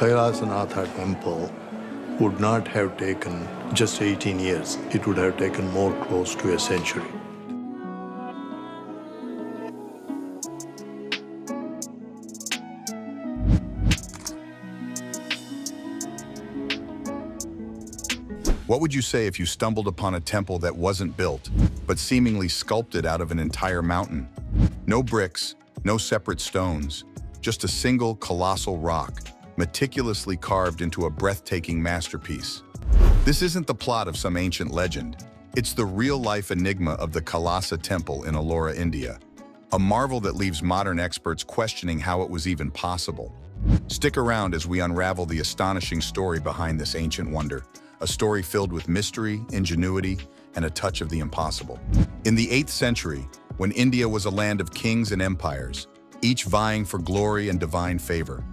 Kailasa Temple would not have taken just 18 years. It would have taken more close to a century. What would you say if you stumbled upon a temple that wasn't built, but seemingly sculpted out of an entire mountain? No bricks, no separate stones, just a single colossal rock, meticulously carved into a breathtaking masterpiece. This isn't the plot of some ancient legend. It's the real-life enigma of the Kailasa Temple in Ellora, India. A marvel that leaves modern experts questioning how it was even possible. Stick around as we unravel the astonishing story behind this ancient wonder. A story filled with mystery, ingenuity, and a touch of the impossible. In the 8th century, when India was a land of kings and empires, each vying for glory and divine favor.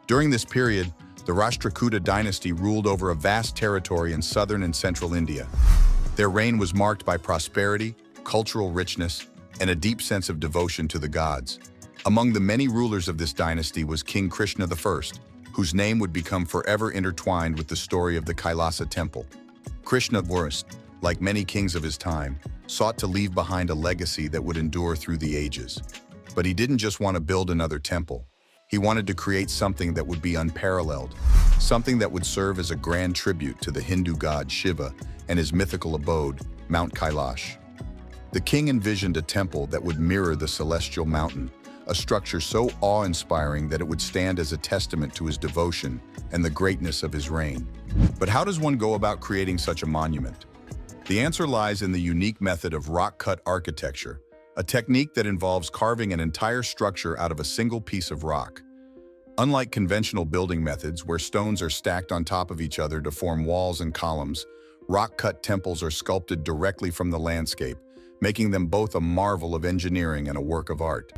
During this period, the Rashtrakuta dynasty ruled over a vast territory in southern and central India. Their reign was marked by prosperity, cultural richness, and a deep sense of devotion to the gods. Among the many rulers of this dynasty was King Krishna I, whose name would become forever intertwined with the story of the Kailasa Temple. Krishna I, like many kings of his time, sought to leave behind a legacy that would endure through the ages. But he didn't just want to build another temple. He wanted to create something that would be unparalleled, something that would serve as a grand tribute to the Hindu god Shiva and his mythical abode, Mount Kailash. The king envisioned a temple that would mirror the celestial mountain, a structure so awe-inspiring that it would stand as a testament to his devotion and the greatness of his reign. But how does one go about creating such a monument? The answer lies in the unique method of rock-cut architecture, a technique that involves carving an entire structure out of a single piece of rock. Unlike conventional building methods where stones are stacked on top of each other to form walls and columns, rock-cut temples are sculpted directly from the landscape, making them both a marvel of engineering and a work of art.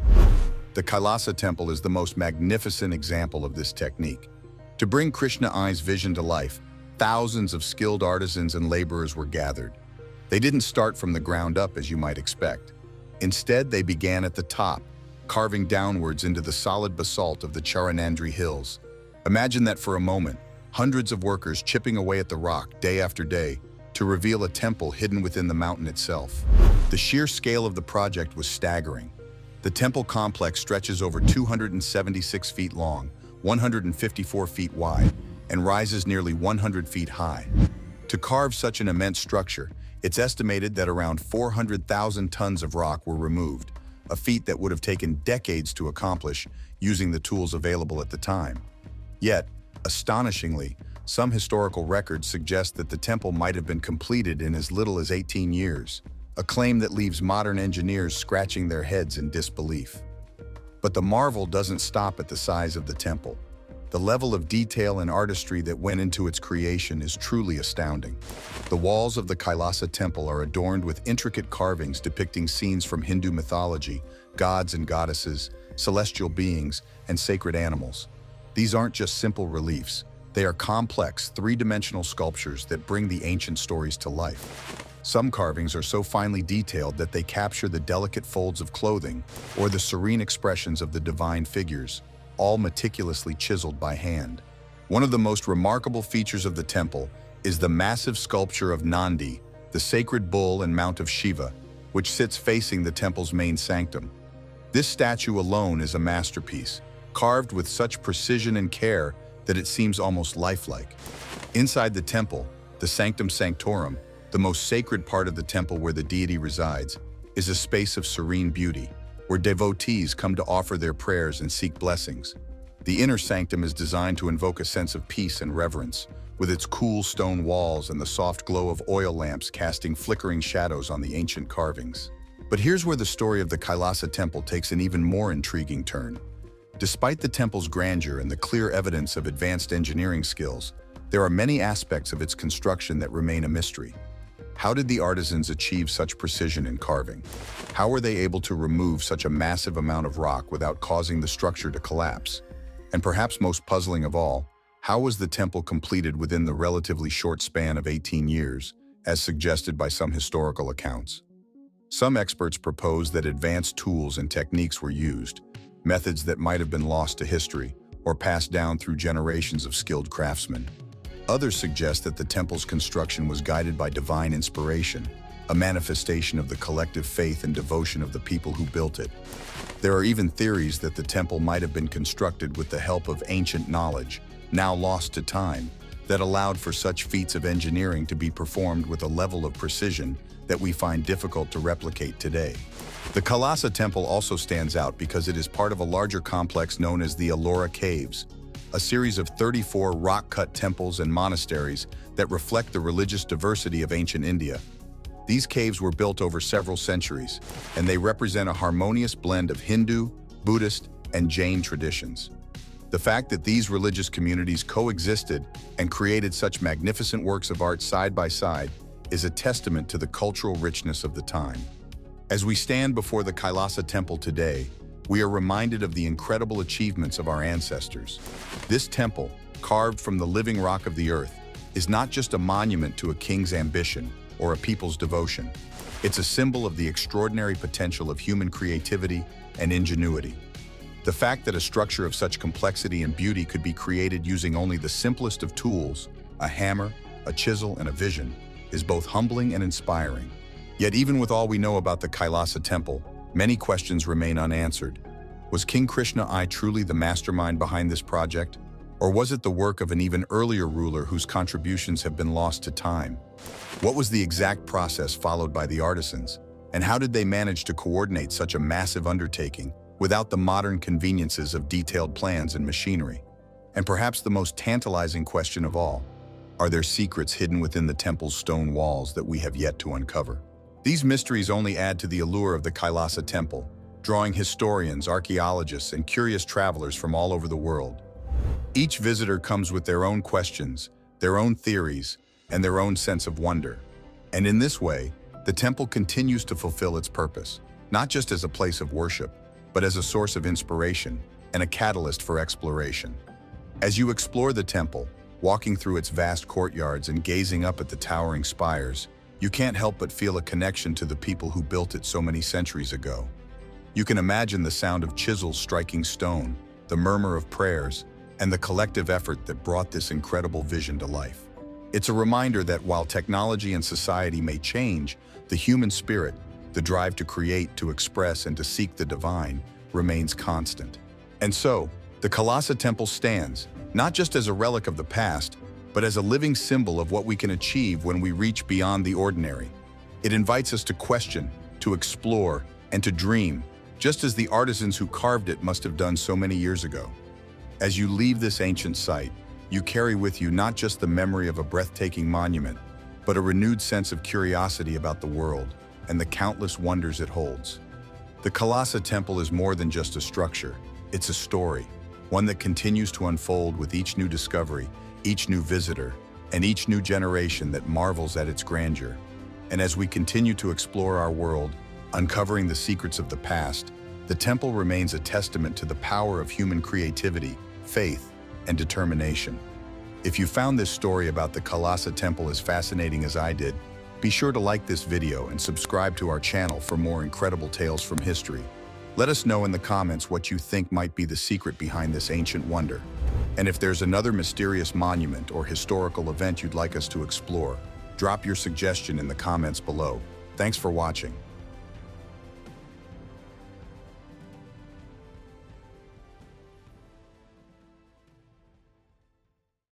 The Kailasa Temple is the most magnificent example of this technique. To bring Krishna I's vision to life, thousands of skilled artisans and laborers were gathered. They didn't start from the ground up as you might expect. Instead, they began at the top, carving downwards into the solid basalt of the Charanandri Hills. Imagine that for a moment, hundreds of workers chipping away at the rock day after day to reveal a temple hidden within the mountain itself. The sheer scale of the project was staggering. The temple complex stretches over 276 feet long, 154 feet wide, and rises nearly 100 feet high. To carve such an immense structure, it's estimated that around 400,000 tons of rock were removed, a feat that would have taken decades to accomplish using the tools available at the time. Yet, astonishingly, some historical records suggest that the temple might have been completed in as little as 18 years. A claim that leaves modern engineers scratching their heads in disbelief. But the marvel doesn't stop at the size of the temple. The level of detail and artistry that went into its creation is truly astounding. The walls of the Kailasa Temple are adorned with intricate carvings depicting scenes from Hindu mythology, gods and goddesses, celestial beings, and sacred animals. These aren't just simple reliefs. They are complex, three-dimensional sculptures that bring the ancient stories to life. Some carvings are so finely detailed that they capture the delicate folds of clothing or the serene expressions of the divine figures, all meticulously chiseled by hand. One of the most remarkable features of the temple is the massive sculpture of Nandi, the sacred bull and mount of Shiva, which sits facing the temple's main sanctum. This statue alone is a masterpiece, carved with such precision and care that it seems almost lifelike. Inside the temple, the Sanctum Sanctorum, the most sacred part of the temple where the deity resides, is a space of serene beauty, where devotees come to offer their prayers and seek blessings. The inner sanctum is designed to invoke a sense of peace and reverence, with its cool stone walls and the soft glow of oil lamps casting flickering shadows on the ancient carvings. But here's where the story of the Kailasa Temple takes an even more intriguing turn. Despite the temple's grandeur and the clear evidence of advanced engineering skills, there are many aspects of its construction that remain a mystery. How did the artisans achieve such precision in carving? How were they able to remove such a massive amount of rock without causing the structure to collapse? And perhaps most puzzling of all, how was the temple completed within the relatively short span of 18 years, as suggested by some historical accounts? Some experts propose that advanced tools and techniques were used, methods that might have been lost to history, or passed down through generations of skilled craftsmen. Others suggest that the temple's construction was guided by divine inspiration, a manifestation of the collective faith and devotion of the people who built it. There are even theories that the temple might have been constructed with the help of ancient knowledge, now lost to time, that allowed for such feats of engineering to be performed with a level of precision that we find difficult to replicate today. The Kailasa Temple also stands out because it is part of a larger complex known as the Ellora Caves, a series of 34 rock-cut temples and monasteries that reflect the religious diversity of ancient India. These caves were built over several centuries, and they represent a harmonious blend of Hindu, Buddhist, and Jain traditions. The fact that these religious communities coexisted and created such magnificent works of art side by side is a testament to the cultural richness of the time. As we stand before the Kailasa Temple today, we are reminded of the incredible achievements of our ancestors. This temple, carved from the living rock of the earth, is not just a monument to a king's ambition or a people's devotion. It's a symbol of the extraordinary potential of human creativity and ingenuity. The fact that a structure of such complexity and beauty could be created using only the simplest of tools, a hammer, a chisel, and a vision, is both humbling and inspiring. Yet even with all we know about the Kailasa Temple, many questions remain unanswered. Was King Krishna I truly the mastermind behind this project? Or was it the work of an even earlier ruler whose contributions have been lost to time? What was the exact process followed by the artisans? And how did they manage to coordinate such a massive undertaking without the modern conveniences of detailed plans and machinery? And perhaps the most tantalizing question of all, are there secrets hidden within the temple's stone walls that we have yet to uncover? These mysteries only add to the allure of the Kailasa Temple, drawing historians, archaeologists, and curious travelers from all over the world. Each visitor comes with their own questions, their own theories, and their own sense of wonder. And in this way, the temple continues to fulfill its purpose, not just as a place of worship, but as a source of inspiration and a catalyst for exploration. As you explore the temple, walking through its vast courtyards and gazing up at the towering spires, you can't help but feel a connection to the people who built it so many centuries ago. You can imagine the sound of chisels striking stone, the murmur of prayers, and the collective effort that brought this incredible vision to life. It's a reminder that while technology and society may change, the human spirit, the drive to create, to express, and to seek the divine, remains constant. And so, the Kailasa Temple stands, not just as a relic of the past, but as a living symbol of what we can achieve when we reach beyond the ordinary. It invites us to question, to explore, and to dream, just as the artisans who carved it must have done so many years ago. As you leave this ancient site, you carry with you not just the memory of a breathtaking monument, but a renewed sense of curiosity about the world and the countless wonders it holds. The Kailasa Temple is more than just a structure, it's a story, one that continues to unfold with each new discovery, each new visitor, and each new generation that marvels at its grandeur. And as we continue to explore our world, uncovering the secrets of the past, the temple remains a testament to the power of human creativity, faith, and determination. If you found this story about the Kailasa Temple as fascinating as I did, be sure to like this video and subscribe to our channel for more incredible tales from history. Let us know in the comments what you think might be the secret behind this ancient wonder. And if there's another mysterious monument or historical event you'd like us to explore, drop your suggestion in the comments below. Thanks for watching.